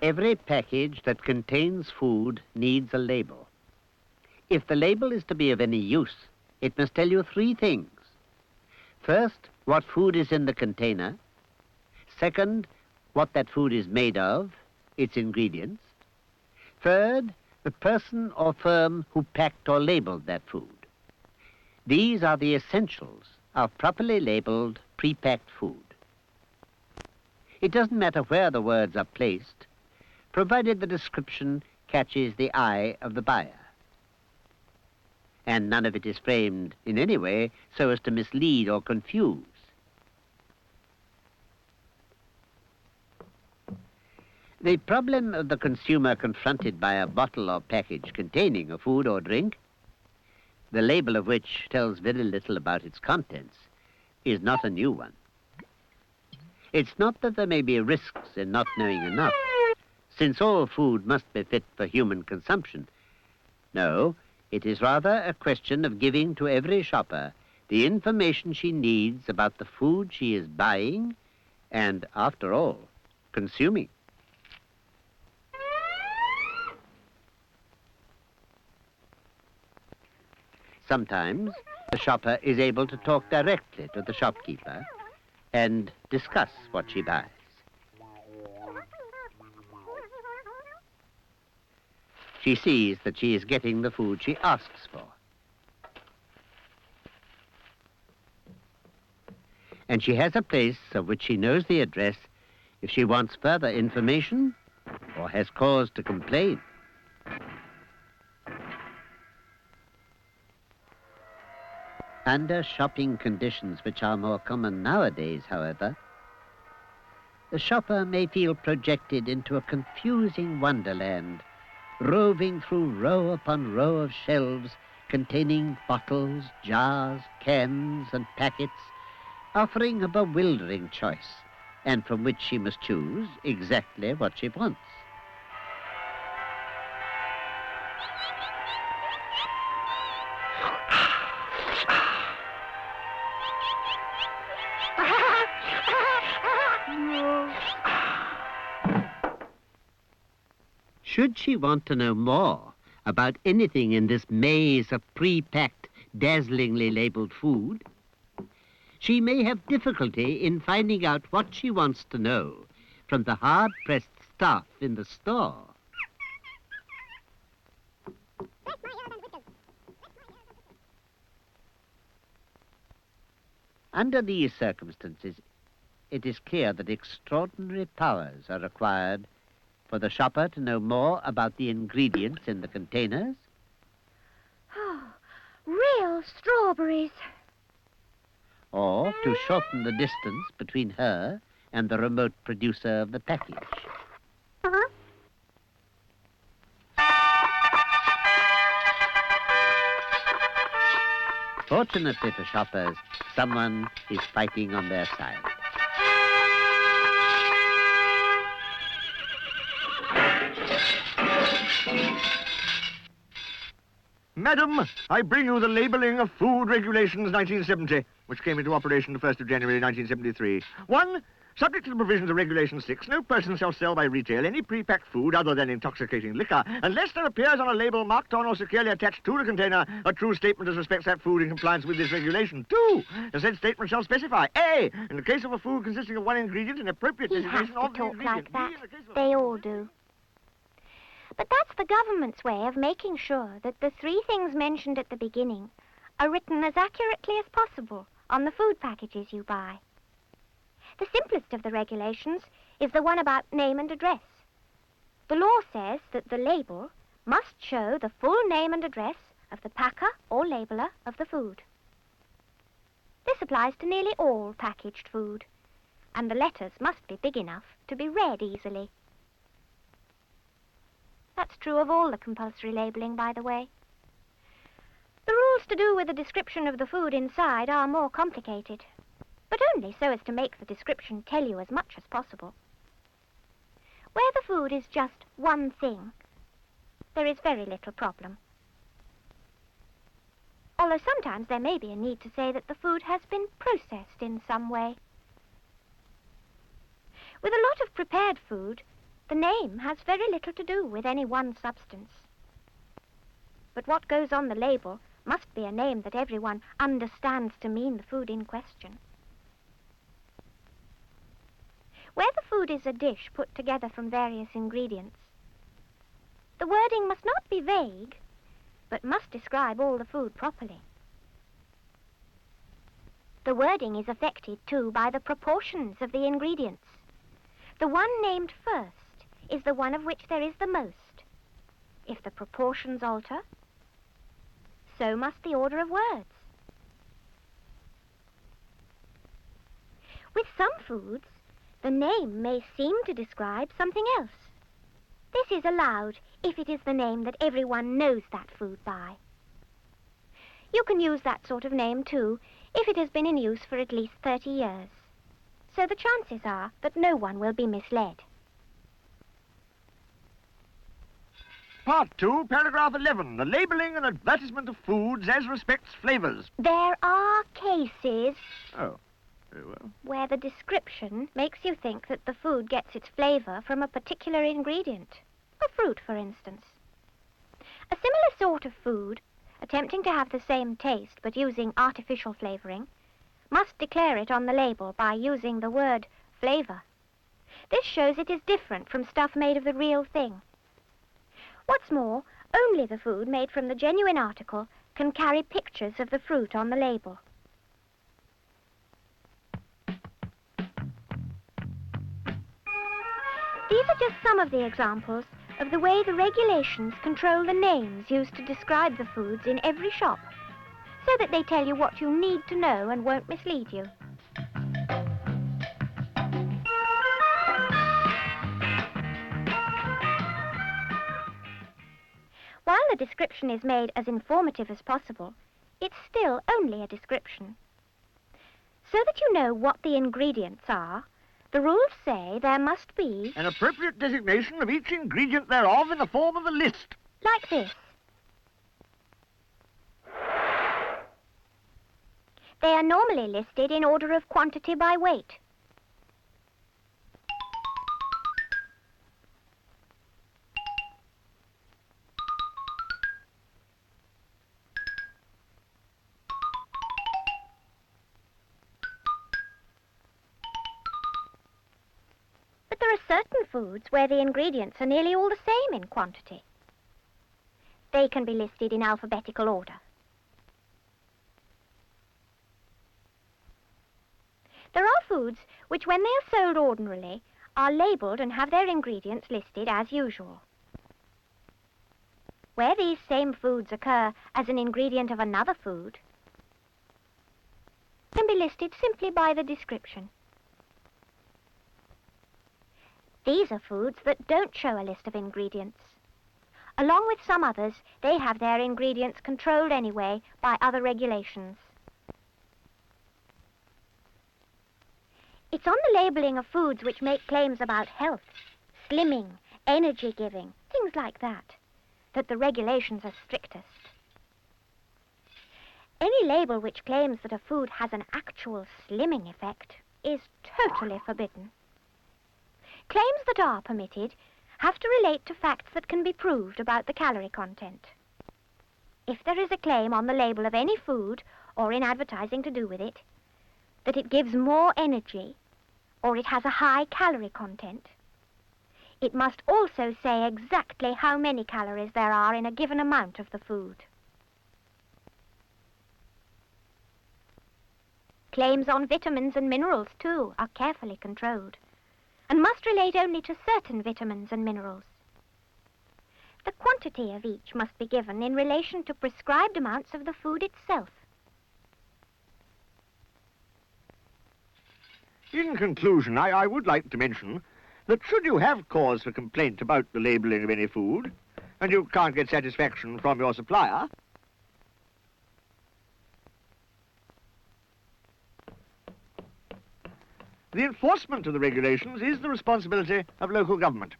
Every package that contains food needs a label. If the label is to be of any use, it must tell you three things. First, what food is in the container. Second, what that food is made of, its ingredients. Third, the person or firm who packed or labeled that food. These are the essentials of properly labeled, pre-packed food. It doesn't matter where the words are placed, provided the description catches the eye of the buyer. And none of it is framed in any way so as to mislead or confuse. The problem of the consumer confronted by a bottle or package containing a food or drink, the label of which tells very little about its contents, is not a new one. It's not that there may be risks in not knowing enough, since all food must be fit for human consumption. No, it is rather a question of giving to every shopper the information she needs about the food she is buying and, after all, consuming. Sometimes the shopper is able to talk directly to the shopkeeper and discuss what she buys. She sees that she is getting the food she asks for. And she has a place of which she knows the address if she wants further information or has cause to complain. Under shopping conditions which are more common nowadays, however, the shopper may feel projected into a confusing wonderland, roving through row upon row of shelves containing bottles, jars, cans, and packets, offering a bewildering choice, and from which she must choose exactly what she wants. Should she want to know more about anything in this maze of pre-packed, dazzlingly labeled food, she may have difficulty in finding out what she wants to know from the hard-pressed staff in the store. Under these circumstances, it is clear that extraordinary powers are required for the shopper to know more about the ingredients in the containers. Oh, real strawberries. Or to shorten the distance between her and the remote producer of the package. Fortunately for shoppers, someone is fighting on their side. Madam, I bring you the labelling of Food Regulations 1970, which came into operation the 1st of January 1973. 1. Subject to the provisions of Regulation 6, no person shall sell by retail any pre-packed food other than intoxicating liquor, unless there appears on a label marked on or securely attached to the container a true statement as respects that food in compliance with this regulation. 2. The said statement shall specify, A, in the case of a food consisting of one ingredient, an appropriate designation of the ingredient. He has to talk like that. They all do. But that's the government's way of making sure that the three things mentioned at the beginning are written as accurately as possible on the food packages you buy. The simplest of the regulations is the one about name and address. The law says that the label must show the full name and address of the packer or labeler of the food. This applies to nearly all packaged food, and the letters must be big enough to be read easily. That's true of all the compulsory labelling, by the way. The rules to do with the description of the food inside are more complicated, but only so as to make the description tell you as much as possible. Where the food is just one thing, there is very little problem. Although sometimes there may be a need to say that the food has been processed in some way. With a lot of prepared food, The name has very little to do with any one substance. But what goes on the label must be a name that everyone understands to mean the food in question. Where the food is a dish put together from various ingredients, the wording must not be vague, but must describe all the food properly. The wording is affected, too, by the proportions of the ingredients. The one named first is the one of which there is the most. If the proportions alter, so must the order of words. With some foods, the name may seem to describe something else. This is allowed if it is the name that everyone knows that food by. You can use that sort of name, too, if it has been in use for at least 30 years. So the chances are that no one will be misled. Part 2, paragraph 11, the labelling and advertisement of foods as respects flavours. There are cases Oh, very well. where the description makes you think that the food gets its flavour from a particular ingredient. A fruit, for instance. A similar sort of food, attempting to have the same taste but using artificial flavouring, must declare it on the label by using the word flavour. This shows it is different from stuff made of the real thing. What's more, only the food made from the genuine article can carry pictures of the fruit on the label. These are just some of the examples of the way the regulations control the names used to describe the foods in every shop, so that they tell you what you need to know and won't mislead you. While the description is made as informative as possible, it's still only a description. So that you know what the ingredients are, the rules say there must be An appropriate designation of each ingredient thereof in the form of a list. like this. They are normally listed in order of quantity by weight. But there are certain foods where the ingredients are nearly all the same in quantity. They can be listed in alphabetical order. There are foods which, when they are sold ordinarily, are labelled and have their ingredients listed as usual. Where these same foods occur as an ingredient of another food, can be listed simply by the description. These are foods that don't show a list of ingredients. Along with some others, they have their ingredients controlled anyway by other regulations. It's on the labelling of foods which make claims about health, slimming, energy giving, things like that the regulations are strictest. Any label which claims that a food has an actual slimming effect is totally forbidden. Claims that are permitted have to relate to facts that can be proved about the calorie content. If there is a claim on the label of any food, or in advertising to do with it, that it gives more energy, or it has a high calorie content, it must also say exactly how many calories there are in a given amount of the food. Claims on vitamins and minerals, too, are carefully controlled, and must relate only to certain vitamins and minerals. The quantity of each must be given in relation to prescribed amounts of the food itself. In conclusion, I would like to mention that should you have cause for complaint about the labelling of any food, and you can't get satisfaction from your supplier, the enforcement of the regulations is the responsibility of local government.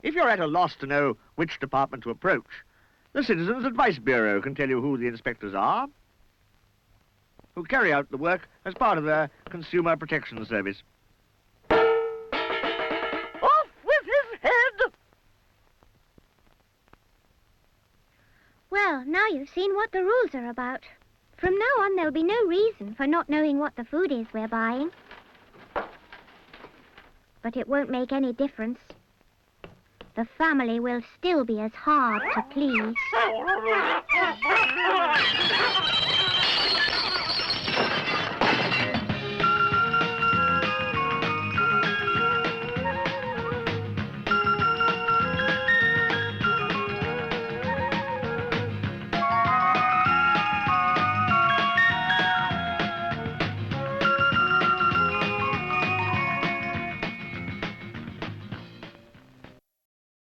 If you're at a loss to know which department to approach, the Citizens Advice Bureau can tell you who the inspectors are. who carry out the work as part of their Consumer Protection Service. Off with his head! Well, now you've seen what the rules are about. From now on, there'll be no reason for not knowing what the food is we're buying. But it won't make any difference. The family will still be as hard to please.